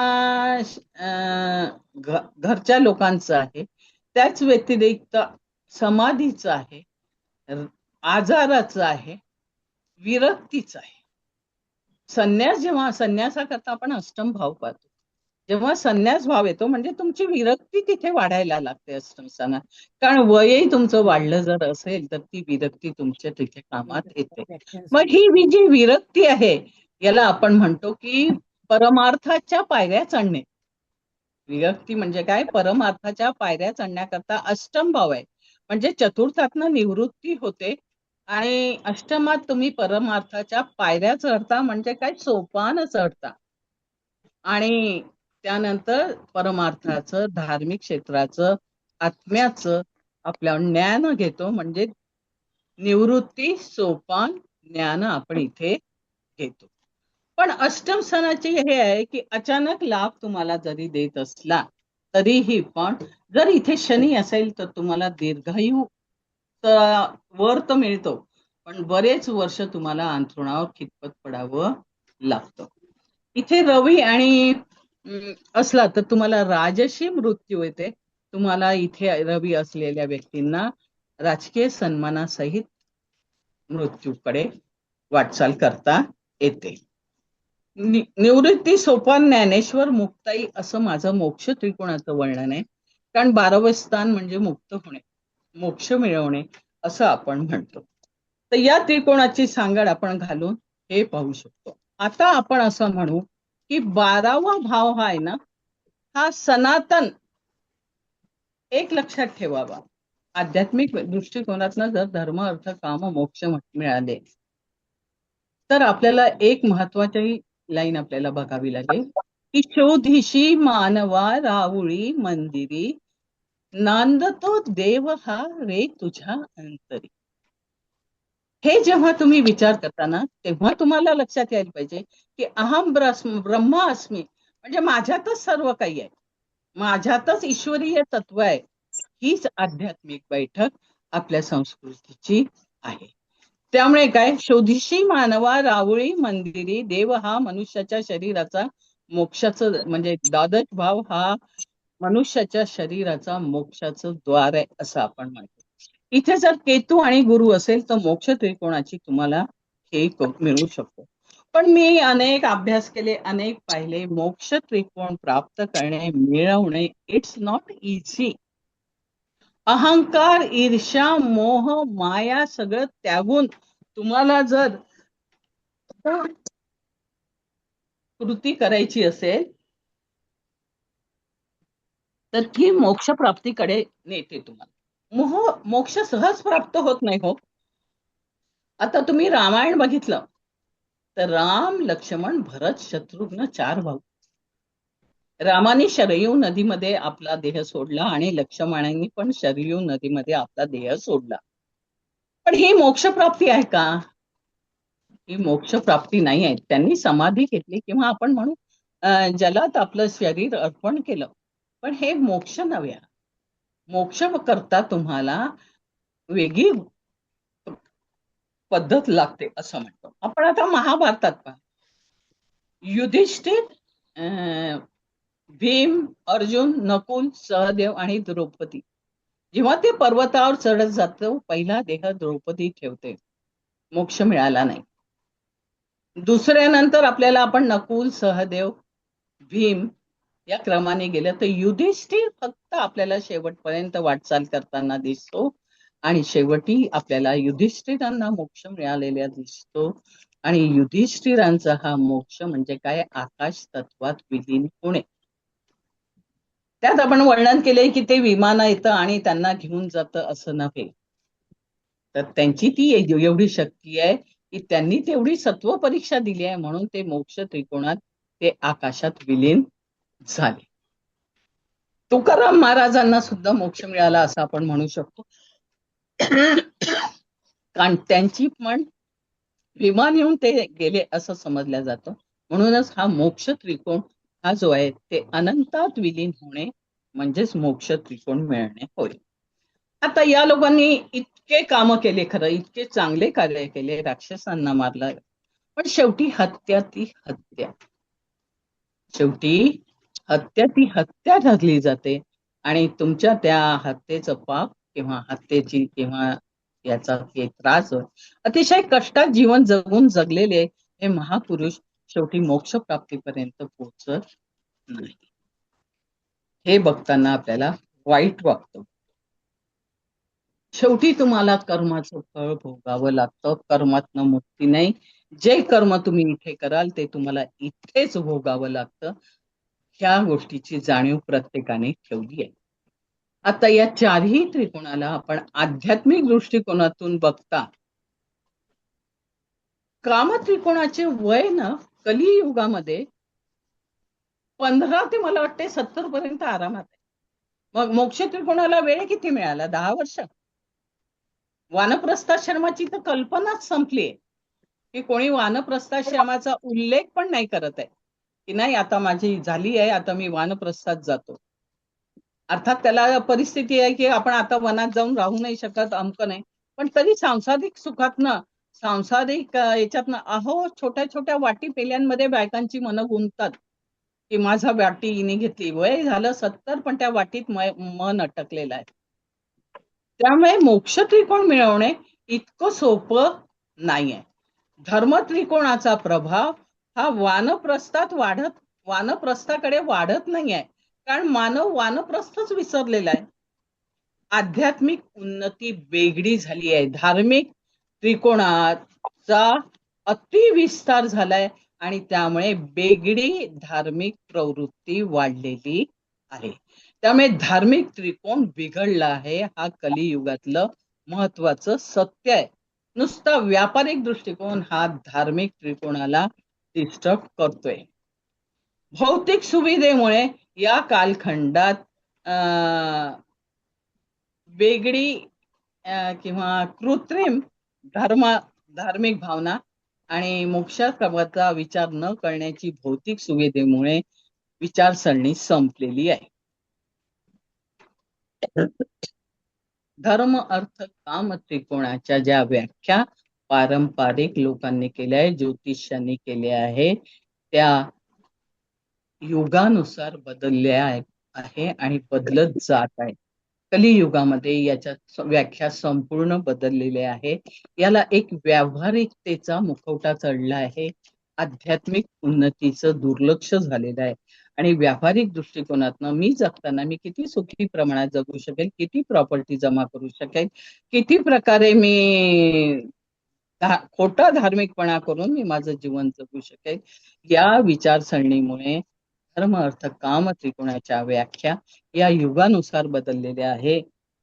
घरच्या लोकांचं आहे, त्याच व्यतिरिक्त समाधीचं आहे, आजाराचं आहे, विरक्तीचं आहे. जेव्हा संन्यासाकरता आपण अष्टम भाव पाहतो, जेव्हा संन्यास भाव येतो म्हणजे तुमची विरक्ती तिथे वाढायला लागते अष्टम स्थानात. कारण वयही तुमचं वाढलं जर असेल तर ती विरक्ती तुमच्या तिथे कामात येते. मग ही जी विरक्ती आहे याला आपण म्हणतो की परमार्थाच्या पायऱ्या चढणे. विरक्ती म्हणजे काय? परमार्थाच्या पायऱ्या चढण्याकरता अष्टम भाव आहे. म्हणजे चतुर्थातनं निवृत्ती होते आणि अष्टमात तुम्ही परमार्थाच्या पायऱ्या चढता, म्हणजे काय? सोपान चढता आणि त्यानंतर परमार्थाचं, धार्मिक क्षेत्राचं, आत्म्याचं आपल्यावर ज्ञान घेतो. म्हणजे निवृत्ती, सोपान, ज्ञान आपण इथे घेतो. पण अष्टम स्थानाचे हे आहे की अचानक लाभ तुम्हाला जरी देत असला तरीही पण जर इथे शनी असेल तर तुम्हाला दीर्घायू वर तर मिळतो, पण बरेच वर्ष तुम्हाला अंथरुणावर खितपत पडावं लागतं. इथे रवी आणि असला तर तुम्हाला राजशी मृत्यू येते. तुम्हाला इथे रवी असलेल्या व्यक्तींना राजकीय सन्मानासहित मृत्यूकडे वाटचाल करता येते. निवृत्ती, सोपान, ज्ञानेश्वर, मुक्ताई असं माझं मोक्ष त्रिकोणाचं वर्णन आहे. कारण 12वे स्थान म्हणजे मुक्त होणे, मोक्ष मिळवणे असं आपण म्हणतो. तर या त्रिकोणाची सांगड आपण घालून हे पाहू शकतो. आता आपण असं म्हणू की 12वा भाव हा आहे ना, हा सनातन. एक लक्षात ठेवावा, आध्यात्मिक दृष्टिकोनातनं जर धर्म, अर्थ, काम, मोक्ष मिळाले तर आपल्याला एक महत्वाची लाईन आपल्याला बघावी लागेल की शोधिशी मानवा राहुळी मंदिरी, नांदतो देव हा रे तुझ्या अंतरी. हे जेव्हा तुम्ही विचार करता ना तेव्हा तुम्हाला लक्षात यायला पाहिजे की अहम ब्रह्म अस्मी, म्हणजे माझ्यातच सर्व काही आहे, माझ्यातच ईश्वरीय तत्व आहे. हीच आध्यात्मिक बैठक आपल्या संस्कृतीची आहे. त्यामुळे काय? शोधिशी मानवा राहुळी मंदिरी, देव हा मनुष्याच्या शरीराचा मोक्षाचं म्हणजे द्वादश भाव हा मनुष्याच्या शरीराचा मोक्षाचं द्वार आहे असं आपण म्हणतो. इथे जर केतू आणि गुरु असेल तर मोक्ष त्रिकोणाची तुम्हाला हे मिळू शकतो. पण मी अनेक अभ्यास केले, अनेक पाहिले, मोक्ष त्रिकोण प्राप्त करणे, मिळवणे इट्स नॉट इझी. अहंकार, ईर्ष्या, मोह, माया सगळं त्यागून तुम्हाला जर कृती करायची असेल तर ती मोक्ष प्राप्तीकडे नेते तुम्हाला. मोक्ष सहज प्राप्त होत नाही हो. आता तुम्ही रामायण बघितलं तर राम, लक्ष्मण, भरत, शत्रुघ्न 4 भाऊ. रामाने शरयू नदीमध्ये आपला देह सोडला आणि लक्ष्मणांनी पण शरयू नदीमध्ये आपला देह सोडला. पण ही मोक्ष प्राप्ती आहे का? ही मोक्ष प्राप्ती नाही आहे. त्यांनी समाधी घेतली किंवा आपण म्हणू जलात आपलं शरीर अर्पण केलं. पण हे मोक्ष नव्हे. मोक्ष करता तुम्हाला वेगळी पद्धत लागते असं म्हणतो आपण. आता महाभारतात पहा, युधिष्ठिर, अं, भीम, अर्जुन, नकुल, सहदेव आणि द्रौपदी जेव्हा ते पर्वतावर चढत जातो, पहिला देह द्रौपदी ठेवते, मोक्ष मिळाला नाही. दुसऱ्यानंतर आपल्याला आपण नकुल, सहदेव, भीम या क्रमाने गेलं तर युधिष्ठिर फक्त आपल्याला शेवटपर्यंत वाटचाल करताना दिसतो आणि शेवटी आपल्याला युधिष्ठिरांना मोक्ष मिळालेला दिसतो. आणि युधिष्ठिरांचा हा मोक्ष म्हणजे काय? आकाश तत्वात विलीन होणे. त्यात आपण वर्णन केले की ते विमान येतं आणि त्यांना घेऊन जातं असं नव्हे. तर त्यांची ती एवढी शक्ती आहे की त्यांनी तेवढी सत्व परीक्षा दिली आहे म्हणून ते मोक्ष त्रिकोणात ते आकाशात विलीन झाले. तुकाराम महाराजांना सुद्धा मोक्ष मिळाला असं आपण म्हणू शकतो. कारण त्यांची पण विमान येऊन ते गेले असं समजलं जातं. म्हणूनच हा मोक्ष त्रिकोण हा जो आहे ते अनंतात विलीन होणे म्हणजेच मोक्ष त्रिकोण मिळणे होय. आता या लोकांनी इतके काम केले, खरं इतके चांगले कार्य केले, राक्षसांना मारलं, पण शेवटी हत्या ती हत्या. शेवटी हत्या ती हत्या ठरली जाते आणि तुमच्या त्या हत्येचं पाप किंवा हत्येची किंवा याचा त्रास अतिशय कष्टात जीवन जगून जगलेले हे महापुरुष शेवटी मोक्ष प्राप्तीपर्यंत पोहोचत नाही. हे बघताना आपल्याला वाईट वाटतं. शेवटी तुम्हाला कर्माचं फळ भोगावं लागतं. कर्मातनं मुक्ती नाही. जे कर्म तुम्ही इथे कराल ते तुम्हाला इथेच भोगावं लागतं. ह्या गोष्टीची जाणीव प्रत्येकाने ठेवली आहे. आता या चारही त्रिकोणाला आपण आध्यात्मिक दृष्टिकोनातून बघता, काम त्रिकोणाचे वय ना कलियुगामध्ये 15 ते मला वाटते 70 पर्यंत आरामात आहे. मग मोक्ष त्रिकोणाला वेळ किती मिळाला? 10 वर्ष. वानप्रस्थाश्रमाची तर कल्पनाच संपली की कोणी वानप्रस्थाश्रमाचा उल्लेख पण नाही करत आहे की नाही आता माझी झाली आहे, आता मी वानप्रस्थात जातो. अर्थात त्याला परिस्थिती आहे की आपण आता वनात जाऊन राहू नाही शकत, अमकं नाही. पण तरी सांसारिक सुखातनं, सांसारिक याच्यातनं अहो छोट्या छोट्या वाटी पेल्यांमध्ये बायकांची मनं गुंततात की माझा वाटी हिने घेतली, वय झालं 70 पण त्या वाटीत मन अटकलेलं आहे. त्यामुळे मोक्ष त्रिकोण मिळवणे इतकं सोपं नाहीये. धर्म त्रिकोणाचा प्रभाव हा वानप्रस्थाकडे वाढत नाहीये, कारण मानव वानप्रस्थच विसरलेला आहे. आध्यात्मिक उन्नती वेगळी झाली आहे. धार्मिक त्रिकोणाचा अतिविस्तार झालाय आणि त्यामुळे वेगळी धार्मिक प्रवृत्ती वाढलेली आहे. त्यामुळे धार्मिक त्रिकोण बिघडला आहे. हा कलियुगातलं महत्वाचं सत्य आहे. नुसता व्यापारिक दृष्टिकोन हा धार्मिक त्रिकोणाला डिस्टर्ब करतोय. भौतिक सुविधेमुळे या कालखंडात वेगळी किंवा कृत्रिम धार्मिक भावना आणि मोक्षाचा विचार न करण्याची भौतिक सुविधेमुळे विचारसरणी संपलेली आहे. धर्म अर्थ काम त्रिकोणाच्या ज्या व्याख्या पारंपरिक लोकांनी केल्या आहे, ज्योतिषांनी केल्या आहे, त्या युगानुसार बदलल्या आहे आणि बदलत जात आहे. कलियुगामध्ये याच्या व्याख्या संपूर्ण बदललेल्या आहे. याला एक व्यावहारिकतेचा मुखवटा चढला आहे. आध्यात्मिक उन्नतीचं दुर्लक्ष झालेलं आहे आणि व्यावहारिक दृष्टिकोनातनं मी जगताना मी किती सुखी प्रमाणात जगू शकेल, किती प्रॉपर्टी जमा करू शकेल, किती प्रकारे मी खोटा धार्मिकपणा करून मी माझं जीवन जगू शकेल, या विचारसरणीमुळे धर्म अर्थ काम त्रिकोणाच्या व्याख्या या युगानुसार बदललेल्या आहे.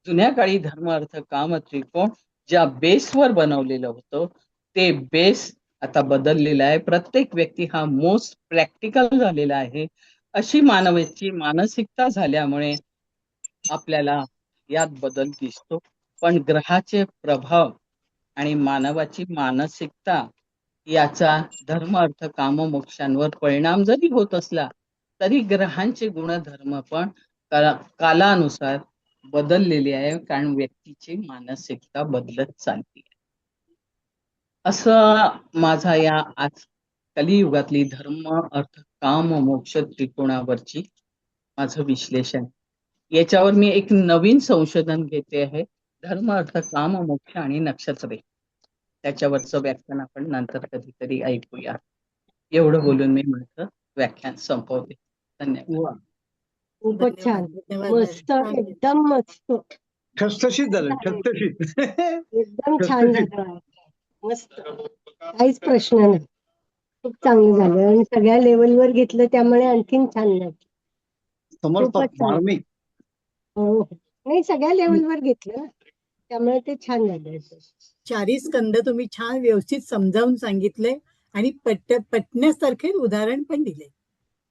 जुन्या काळी धर्म अर्थ काम त्रिकोण ज्या बेसवर बनवलेलं होतं ते बेस आता बदललेला आहे. प्रत्येक व्यक्ती हा मोस्ट प्रॅक्टिकल झालेला आहे. अशी मानवाची मानसिकता झाल्यामुळे आपल्याला यात बदल दिसतो. पण ग्रहाचे प्रभाव आणि मानवाची मानसिकता याचा धर्म अर्थ काम मोक्षांवर परिणाम जरी होत असला तरी ग्रहांचे गुणधर्म पण कालानुसार बदललेले आहे, कारण व्यक्तीची मानसिकता बदलत चालली आहे. असं माझा या आज कलियुगातली धर्म अर्थ काम मोक्ष त्रिकोणावरची माझं विश्लेषण. याच्यावर मी एक नवीन संशोधन घेते आहे, धर्म अर्थ काम मोक्ष आणि नक्षत्रे. त्याच्यावरचं व्याख्यान आपण नंतर कधीतरी ऐकूया. एवढं बोलून मी माझं व्याख्यान संपवते. धन्यवाद. वा, खूपच छान, धन्यवाद मस्त, मॅडम. एकदम मस्त, ठसठशीत झालं, ठसठशीत. एकदम छान झालं, मस्त, काहीच प्रश्न नाही. खूप चांगलं झालं आणि सगळ्या लेवलवर घेतलं त्यामुळे आणखीन छान झालं. समर्पक खूपच छान. मार्मिक. हो हो. नाही, सगळ्या लेवलवर घेतलं ना, त्यामुळे ते छान झालं. चारी स्कंद तुम्ही छान व्यवस्थित समजावून सांगितले आणि पटण्यासारखे उदाहरण पण दिले.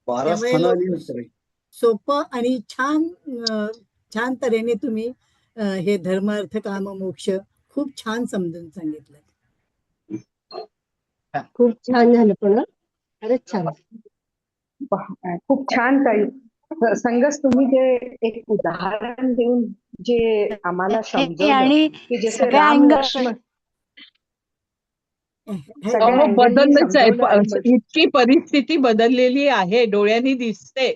12 त्यामुळे स्थानं लोक- आली नंतर. सोपं आणि छान तऱ्हेने तुम्ही हे धर्म अर्थ काम मोक्ष खूप छान समजून सांगितलं. खूप छान झालं पण हं. खरंच छान. खूप छान ताई. संगच तुम्ही जे एक उदाहरण देऊन जे आम्हाला समजवलं आणि की जसे सगळ्या राम अँगल लक्ष्मण हे- सगळ्या अहो, अँगलनी बदललंच आहे. समजवलं आणि इतकी परिस्थिती बदललेली आहे, डोळ्यांनी दिसते.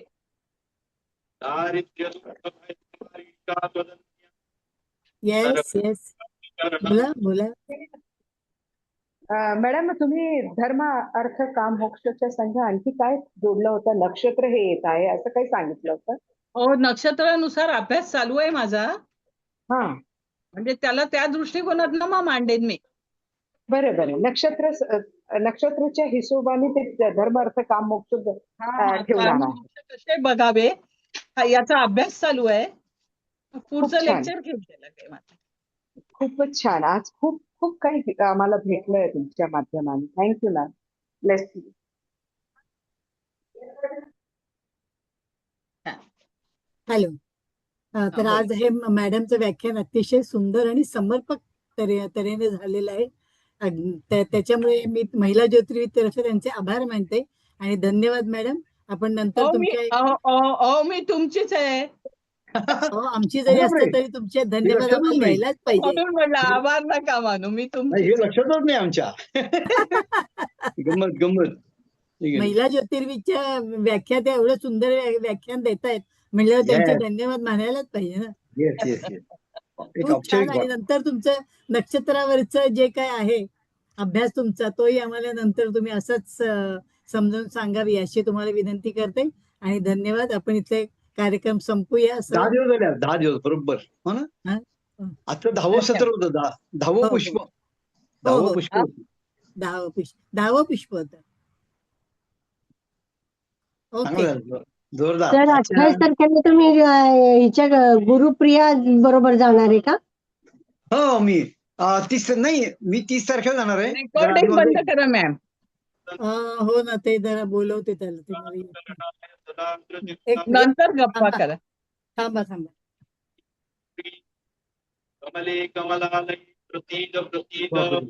येस येस बोला बोला. मॅडम, तुम्ही धर्म अर्थ काम मोक्षच्या संघ आणखी काय जोडलं होतं? नक्षत्र हे येत आहे असं काही सांगितलं होतं? हो, नक्षत्रानुसार अभ्यास चालू आहे माझा, हा, म्हणजे त्याला त्या दृष्टिकोनातनं मग मांडेन मी. बरं बरं. नक्षत्राच्या हिशोबाने ते धर्म अर्थ काम मोक्ष ठेवणार कर्म आहे. मोक्ष कसे बघावे याचा अभ्यास चालू आहे. पुढचं छान. लेक्चर घेऊन गेलं काय माझं. खूपच छान. आज खूप खूप काही आम्हाला भेटलंय तुमच्या माध्यमाने. Thank you ma'am. Bless you. Hello. तर बोला. आज हे मॅडमचं व्याख्यान अतिशय सुंदर आणि समर्पक तऱ्हेने झालेलं आहे. त्याच्यामुळे मी महिला ज्योतिर्विद तर्फे त्यांचे आभार मानते आणि धन्यवाद मॅडम. आपण नंतर तुमच्या मी तुमचीच आहे. आमची जरी असते तरी तुमचे धन्यवाद लक्षातच आम्हाला नाही. द्यायलाच पाहिजे. म्हणून म्हणलं आभार नका मानू, मी नाही, तुमची. हे लक्षातच नाही आमच्या. गंमत गंमत. ठीक आहे. महिला ज्योतिर्विदच्या व्याख्यात एवढं सुंदर व्याख्यान देतायत म्हणल्यावर त्यांचे Yes. धन्यवाद मानायलाच पाहिजे ना. Yes yes yes. एक खूप छान. औपचारिक आणि बाब. नंतर तुमचं नक्षत्रावरचं जे काय आहे अभ्यास तुमचा, तोही आम्हाला नंतर तुम्ही असंच समजावून सांगावी अशी तुम्हाला विनंती करते आणि धन्यवाद. आपण इथले कार्यक्रम संपूया. 10 दिवस झाले, 10 दिवस बरोबर. हो ना. हा? आजचं 10वं सत्र होतं. 10वं हो, पुष्प. हो. 10वं पुष्प हा. होतं. 10वं पुष्प होतं. चांगलं ओके. झालं. जोरदार. तर 28 तारखेला तुम्ही हिच्या गुरुप्रिया बरोबर जाणार आहे का? हो, मी 30 नाही, मी 30 तारखेला जाणार आहे. रेकॉर्डिंग बंद करा मॅम. हो ना, ते जरा बोलवते त्याला. ते मला एक नंतर गप्पा थांबा. करा. थांबा. कमले कमलालय प्रतीद प्रतीद बापरे.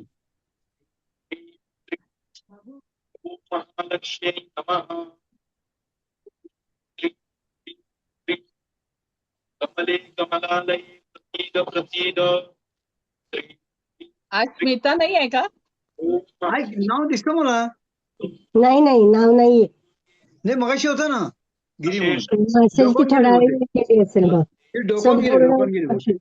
ओम महालक्ष्म्यै नमः. कमले कमलालय प्रतीद प्रतीद. आज स्मिता नाही आहे का? ओम काय नाव दिसतं मला. नाही, नाव नाहीये. नाही, मगाशी होतं ना गिरी म्हणून. असेल की थोडा वेळ केली असेल मग. ते डोकावून गेले संपूर्ण बहुतेक.